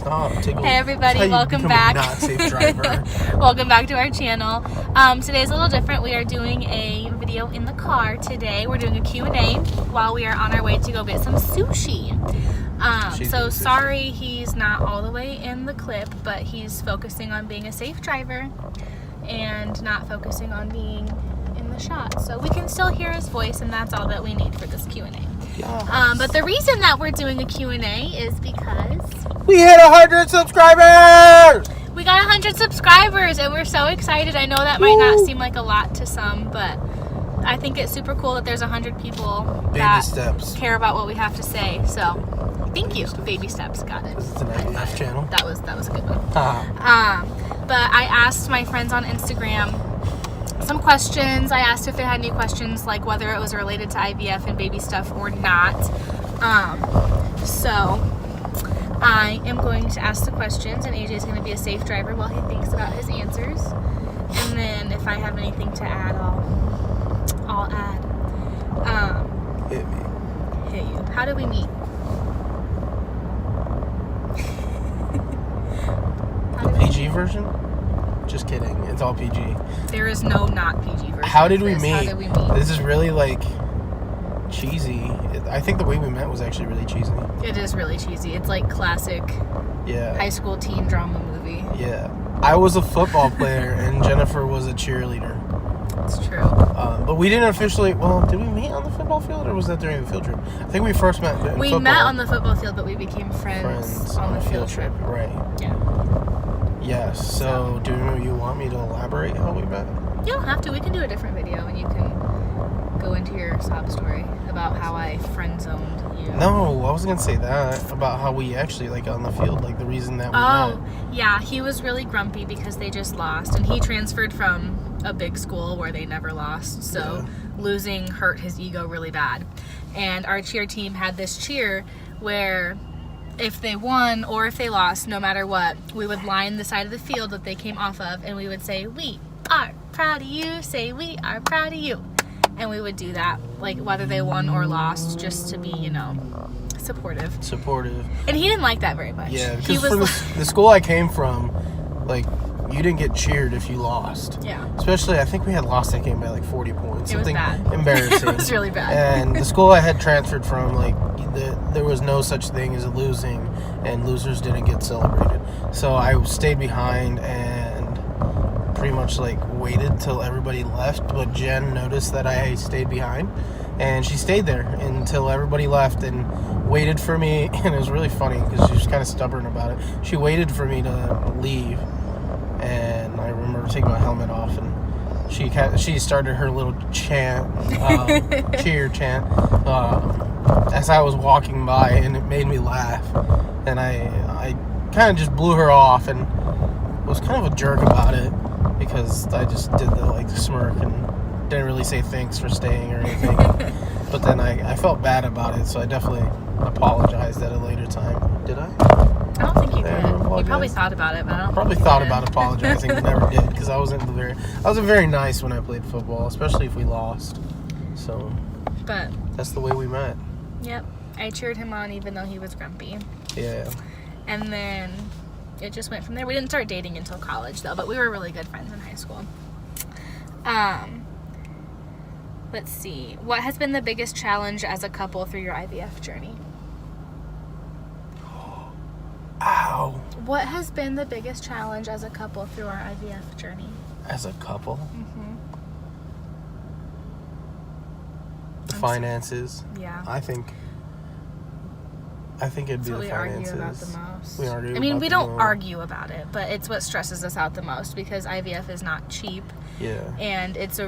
Stop. Hey everybody, welcome back. Not safe driver. Welcome back to our channel. Today's a little different. We are doing a video in the car today. We're doing a Q&A while we are on our way to go get some sushi. So sorry he's not all the way in the clip, but he's focusing on being a safe driver and not focusing on being in the shot. So we can still hear his voice, and that's all that we need for this Q&A. Yes. But the reason that we're doing a Q&A is because we hit 100 subscribers! We got 100 subscribers, and we're so excited. I know that might not seem like a lot to some, but I think it's super cool that there's 100 people that care about what we have to say. So, thank you. Baby steps, got it. It's an IVF channel. That was a good one. But I asked my friends on Instagram some questions. I asked if they had any questions, like whether it was related to IVF and baby stuff or not. So I am going to ask the questions, and AJ is going to be a safe driver while he thinks about his answers. And then if I have anything to add, I'll add. Hit me. Hit you. How do we meet? PG version? Just kidding. It's all PG. There is no not PG version. How did we meet? How did we meet? This is really like cheesy. I think the way we met was actually really cheesy. It is really cheesy. It's like classic high school teen drama movie. Yeah. I was a football player and Jennifer was a cheerleader. That's true. But we didn't officially, did we meet on the football field or was that during the field trip? I think we first met in football. We met on the football field, but we became friends on the field trip. Right. Yeah. Yes. So, do you want me to elaborate how we met? You don't have to. We can do a different video and you can go into your sob story about how I friend-zoned you. No, I was going to say that. About how we actually, on the field, the reason that we met. Oh, yeah. He was really grumpy because they just lost. And he transferred from a big school where they never lost. So, losing hurt his ego really bad. And our cheer team had this cheer where if they won or if they lost, no matter what, we would line the side of the field that they came off of, and we would say, "We are proud of you." Say, "We are proud of you." And we would do that, whether they won or lost, just to be, supportive. And he didn't like that very much. Yeah, because from the school I came from, you didn't get cheered if you lost. Yeah. Especially, I think we had lost that game by 40 points. It was bad. Embarrassing. It was really bad. And the school I had transferred from, there was no such thing as a losing, and losers didn't get celebrated. So I stayed behind and pretty much waited till everybody left, but Jen noticed that I stayed behind, and she stayed there until everybody left and waited for me. And it was really funny because she was kind of stubborn about it. She waited for me to leave, and I remember taking my helmet off, and she started her little chant, cheer chant, as I was walking by, and it made me laugh. And I kind of just blew her off and was kind of a jerk about it because I just did the smirk and didn't really say thanks for staying or anything. But then I felt bad about it, so I definitely apologized at a later time. Did I? I don't think you did. You probably thought about it, but I don't probably think thought about apologizing, but never did, because I wasn't very nice when I played football, especially if we lost. So, but that's the way we met. Yep, I cheered him on even though he was grumpy. Yeah. And then it just went from there. We didn't start dating until college, though, but we were really good friends in high school. Let's see. What has been the biggest challenge as a couple through your IVF journey? Ow. What has been the biggest challenge as a couple through our IVF journey? As a couple? Mm-hmm. The finances. Yeah. I think it'd be the finances. We argue about the most. We don't argue about it, but it's what stresses us out the most because IVF is not cheap. Yeah. And it's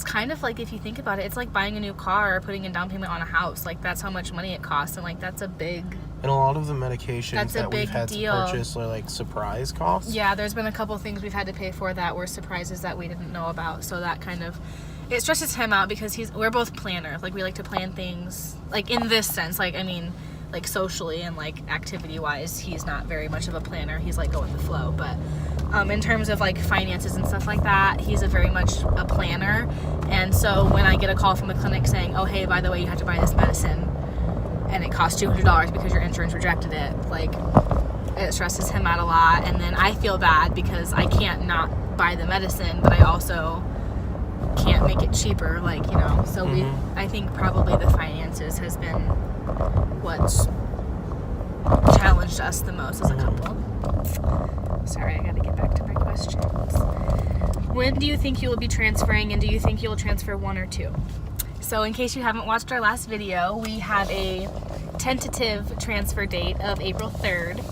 kind of if you think about it, it's like buying a new car or putting a down payment on a house. That's how much money it costs, and that's a big. And a lot of the medications that we've had to purchase are surprise costs. Yeah, there's been a couple things we've had to pay for that were surprises that we didn't know about. So that kind of, it stresses him out because we're both planners. We like to plan things in this sense. Socially and activity wise, he's not very much of a planner. He's go with the flow. But in terms of finances and stuff like that, he's very much a planner. And so when I get a call from the clinic saying, "Oh, hey, by the way, you have to buy this medicine," and it costs $200 because your insurance rejected it, it stresses him out a lot, and then I feel bad because I can't not buy the medicine, but I also can't make it cheaper, like, you know. So I think probably the finances has been what's challenged us the most as a couple. Sorry, I gotta get back to my questions. When do you think you will be transferring, and do you think you will transfer 1 or 2? So in case you haven't watched our last video, we have a tentative transfer date of April 3rd.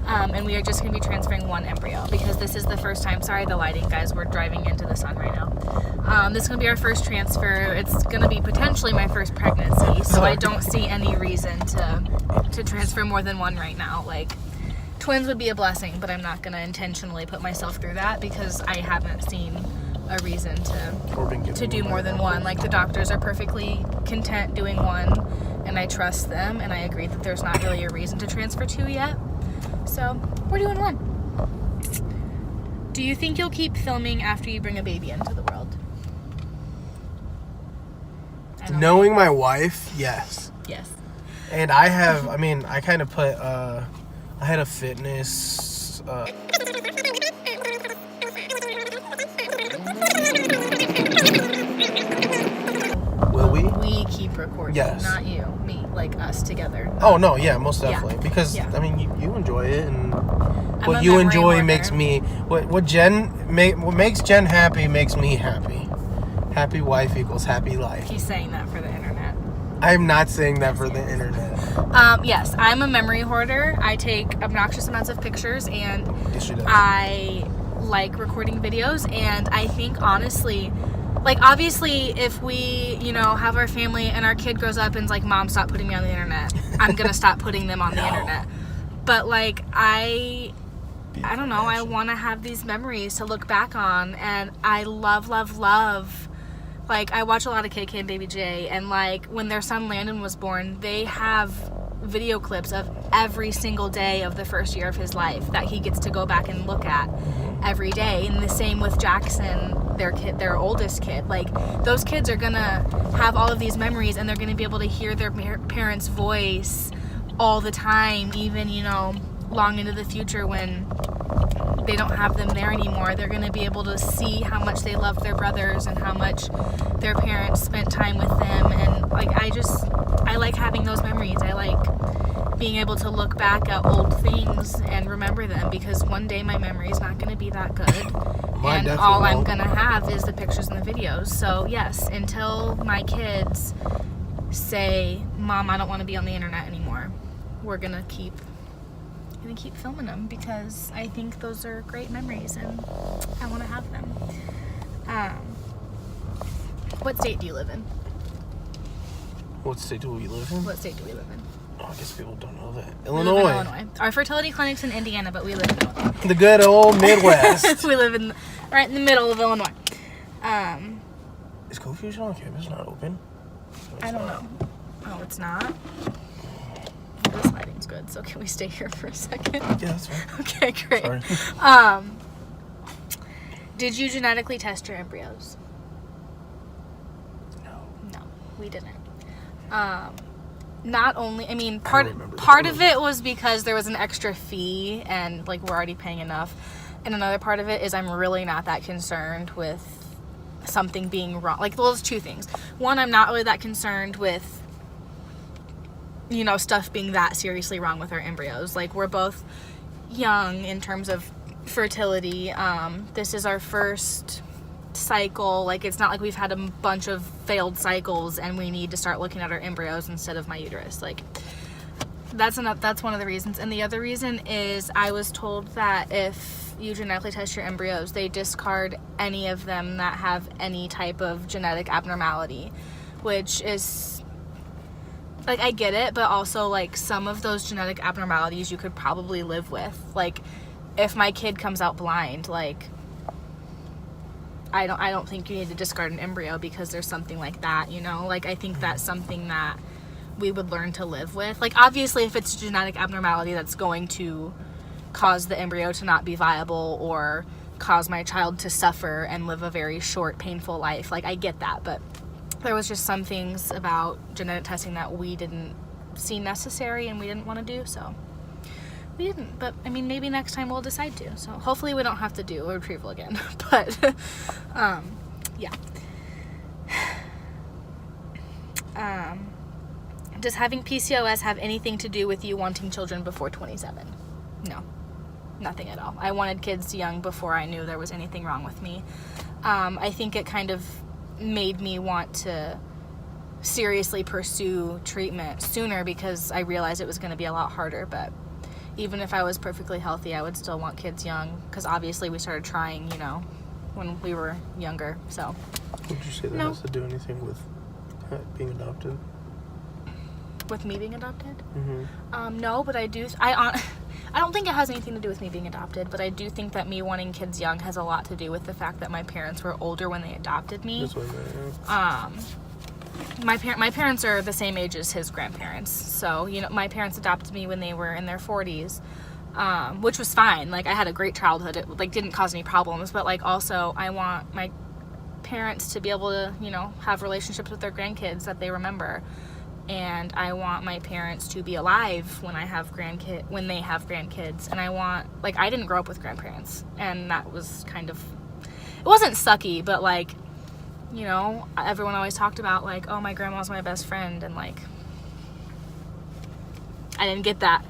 And we are just going to be transferring 1 embryo because this is the first time. Sorry, the lighting, guys. We're driving into the sun right now. This is going to be our first transfer. It's going to be potentially my first pregnancy, so I don't see any reason to transfer more than 1 right now. Like, twins would be a blessing, but I'm not going to intentionally put myself through that because I haven't seen a reason to do more than 1. Like, the doctors are perfectly content doing 1, and I trust them, and I agree that there's not really a reason to transfer 2 yet. So, we're doing 1. Do you think you'll keep filming after you bring a baby into the world? Knowing my wife, yes. Yes. And I have, I mean, I kind of put, I had a fitness, will we? We keep recording. Yes. Not you. Me. Like, us together. Oh, no, yeah, most definitely. Yeah. Because, Yeah. I mean, you enjoy it, and I'm what a you memory enjoy hoarder. makes me, what makes Jen happy makes me happy. Happy wife equals happy life. He's saying that for the internet. I'm not saying that for the internet. Yes, I'm a memory hoarder. I take obnoxious amounts of pictures, and Yes, she does. I like recording videos, and I think honestly, like, obviously if we, you know, have our family and our kid grows up and's like, Mom, stop putting me on the internet, I'm gonna stop putting them on the internet. But like, I don't know, I want to have these memories to look back on, and I love like, I watch a lot of KK and Baby J, and like, when their son Landon was born, they have video clips of every single day of the first year of his life that he gets to go back and look at every day. And the same with Jackson, their oldest kid. Like, those kids are gonna have all of these memories, and they're gonna be able to hear their parents' voice all the time, even, you know, long into the future when they don't have them there anymore. They're going to be able to see how much they loved their brothers and how much their parents spent time with them. And like, I like having those memories. I like being able to look back at old things and remember them, because one day my memory is not going to be that good. Mine And all I'm won't. going to have is the pictures and the videos. So yes, until my kids say, Mom, I don't want to be on the internet anymore, we're going to keep filming them, because I think those are great memories and I want to have them. What state do you live in? What state do we live in? What state do we live in? Oh, I guess people don't know that. We live in Illinois. Our fertility clinic's in Indiana, but we live in Illinois. The good old Midwest. We live right in the middle of Illinois. Is Co-Fusion on campus not open? I don't know. Oh, it's not? This lighting's good, so can we stay here for a second? Yeah, that's fine. Okay, great. Sorry. Did you genetically test your embryos? No. No, we didn't. Not only, I mean, part remember of it was because there was an extra fee, and like, we're already paying enough. And another part of it is I'm really not that concerned with something being wrong. Like, well, there's 2 things. One, I'm not really that concerned with, you know, stuff being that seriously wrong with our embryos. Like, we're both young in terms of fertility. This is our first cycle. Like, it's not like we've had a bunch of failed cycles and we need to start looking at our embryos instead of my uterus. Like, that's one of the reasons. And the other reason is I was told that if you genetically test your embryos, they discard any of them that have any type of genetic abnormality, which is, like, I get it, but also, like, some of those genetic abnormalities you could probably live with. Like, if my kid comes out blind, like, I don't think you need to discard an embryo because there's something like that, you know? Like, I think that's something that we would learn to live with. Like, obviously, if it's a genetic abnormality that's going to cause the embryo to not be viable or cause my child to suffer and live a very short, painful life, like, I get that, but there was just some things about genetic testing that we didn't see necessary and we didn't want to do, so We didn't, but I mean, maybe next time we'll decide to. So hopefully we don't have to do a retrieval again. But yeah. Does having PCOS have anything to do with you wanting children before 27? No, nothing at all. I wanted kids young before I knew there was anything wrong with me. I think it kind of made me want to seriously pursue treatment sooner because I realized it was going to be a lot harder. But even if I was perfectly healthy, I would still want kids young because obviously we started trying, when we were younger. So Would you say that has to do anything with being adopted? With me being adopted? Mm-hmm. No, but I don't think it has anything to do with me being adopted, but I do think that me wanting kids young has a lot to do with the fact that my parents were older when they adopted me. That's what I meant, My parents are the same age as his grandparents, so my parents adopted me when they were in their 40s, which was fine. Like, I had a great childhood. It didn't cause any problems, but also I want my parents to be able to have relationships with their grandkids that they remember. And I want my parents to be alive when they have grandkids. And I want, I didn't grow up with grandparents. And that was it wasn't sucky, but everyone always talked about oh, my grandma's my best friend. And I didn't get that.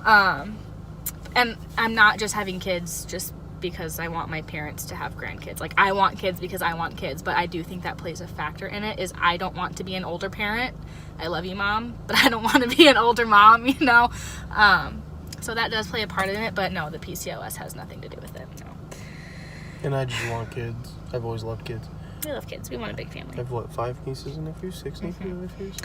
And I'm not just having kids just because I want my parents to have grandkids. I want kids because I want kids, but I do think that plays a factor in it. Is I don't want to be an older parent. I love you, Mom, but I don't want to be an older mom, so that does play a part in it, but no, the PCOS has nothing to do with it. No. And I just want kids. I've always loved kids. We love kids. We want a big family. I have 5 nieces and nephews, 6 nieces and nephews.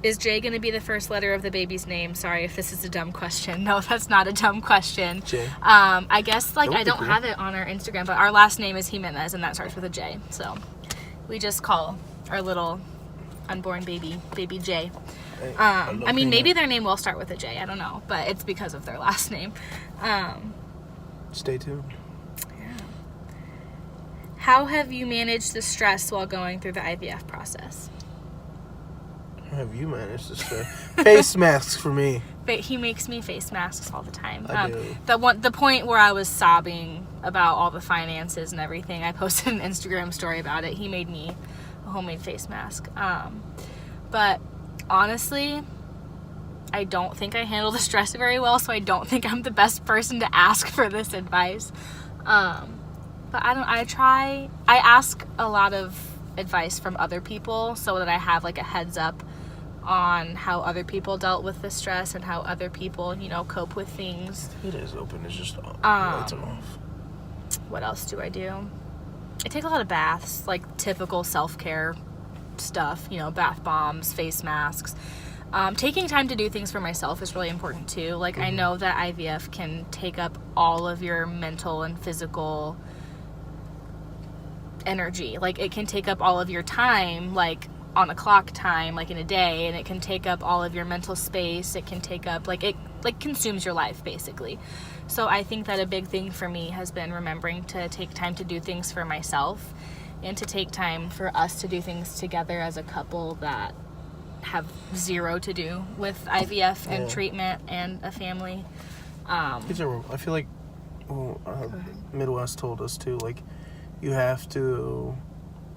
Is J going to be the first letter of the baby's name? Sorry if this is a dumb question. No, that's not a dumb question. J. I guess I don't have it on our Instagram, but our last name is Jimenez, and that starts with a J. So we just call our little unborn baby J. I mean, maybe their name will start with a J. I don't know, but it's because of their last name. Stay tuned. Yeah. How have you managed the stress while going through the IVF process? How have you managed to stay? Face masks for me. But he makes me face masks all the time. I do. The point where I was sobbing about all the finances and everything, I posted an Instagram story about it. He made me a homemade face mask. But honestly, I don't think I handle the stress very well, so I don't think I'm the best person to ask for this advice. But I ask a lot of advice from other people so that I have a heads up on how other people dealt with the stress and how other people, cope with things. It is open. It's just lights are off. What else do I do? I take a lot of baths, typical self-care stuff, bath bombs, face masks. Taking time to do things for myself is really important too. Mm-hmm. I know that IVF can take up all of your mental and physical energy. It can take up all of your time, on a clock time, in a day, and it can take up all of your mental space. It can take up, it consumes your life, basically. So I think that a big thing for me has been remembering to take time to do things for myself and to take time for us to do things together as a couple that have zero to do with IVF and treatment and a family. I feel like Midwest told us too, you have to,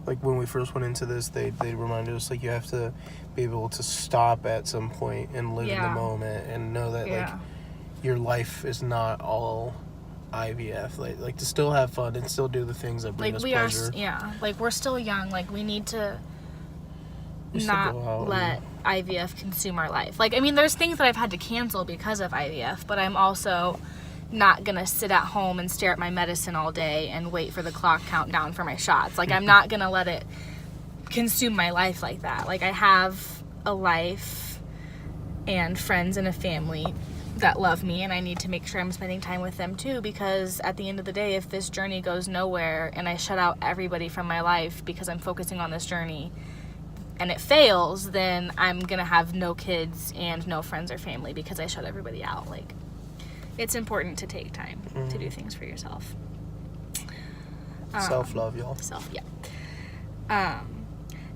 when we first went into this, they reminded us, you have to be able to stop at some point and live in the moment and know that, your life is not all IVF. To still have fun and still do the things that bring us pleasure. We're still young. We need to not let IVF consume our life. There's things that I've had to cancel because of IVF, but I'm also not gonna sit at home and stare at my medicine all day and wait for the clock countdown for my shots. I'm not gonna let it consume my life like that. I have a life and friends and a family that love me, and I need to make sure I'm spending time with them too, because at the end of the day, if this journey goes nowhere and I shut out everybody from my life because I'm focusing on this journey and it fails, then I'm gonna have no kids and no friends or family because I shut everybody out. It's important to take time to do things for yourself. Self-love, y'all.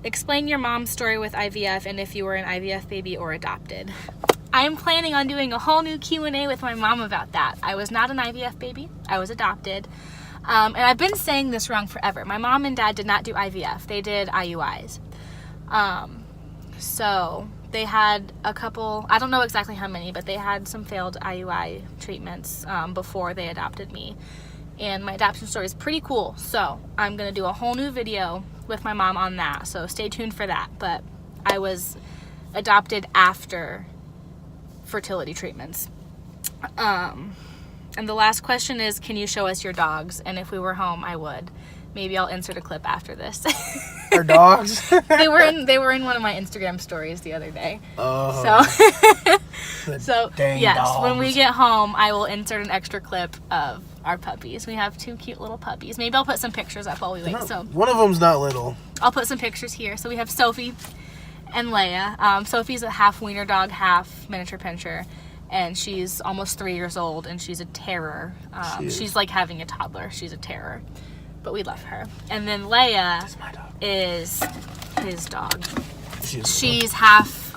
Explain your mom's story with IVF and if you were an IVF baby or adopted. I'm planning on doing a whole new Q&A with my mom about that. I was not an IVF baby. I was adopted. And I've been saying this wrong forever. My mom and dad did not do IVF. They did IUIs. So they had a couple, I don't know exactly how many, but they had some failed IUI treatments before they adopted me. And my adoption story is pretty cool. So I'm going to do a whole new video with my mom on that. So stay tuned for that. But I was adopted after fertility treatments. And the last question is, can you show us your dogs? And if we were home, I would. Maybe I'll insert a clip after this. Our dogs? They were in one of my Instagram stories the other day. Oh. So dang yes, dogs. when we get home, I will insert an extra clip of our puppies. We have 2 cute little puppies. Maybe I'll put some pictures up while we wait. So one of them's not little. I'll put some pictures here. So we have Sophie and Leia. Sophie's a half wiener dog, half miniature pinscher. And she's almost 3 years old, and she's a terror. She's like having a toddler. She's a terror. But we love her. And then Leia is his dog. She's half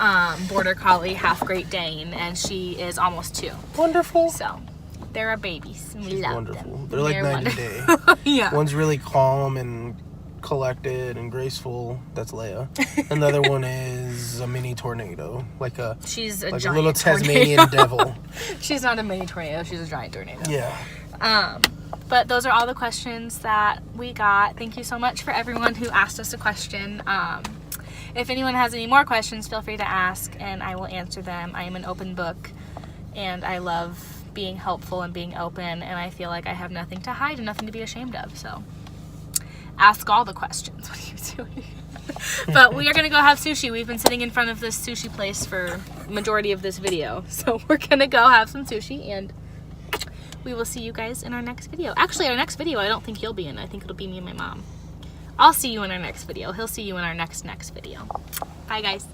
Border Collie, half Great Dane, and she is almost 2. Wonderful. So they're our babies, and we She's love wonderful. them. They're like night and day. Yeah. One's really calm and collected and graceful. That's Leia. And the other one is a mini tornado, She's a like giant a little Tasmanian tornado. devil. She's not a mini tornado. She's a giant tornado. Yeah. But those are all the questions that we got. Thank you so much for everyone who asked us a question. If anyone has any more questions, feel free to ask, and I will answer them. I am an open book, and I love being helpful and being open, and I feel like I have nothing to hide and nothing to be ashamed of. So ask all the questions. What are you doing? But we are going to go have sushi. We've been sitting in front of this sushi place for the majority of this video. So we're going to go have some sushi, and we will see you guys in our next video. Actually, our next video I don't think you'll be in. I think it'll be me and my mom. I'll see you in our next video. He'll see you in our next video. Bye, guys.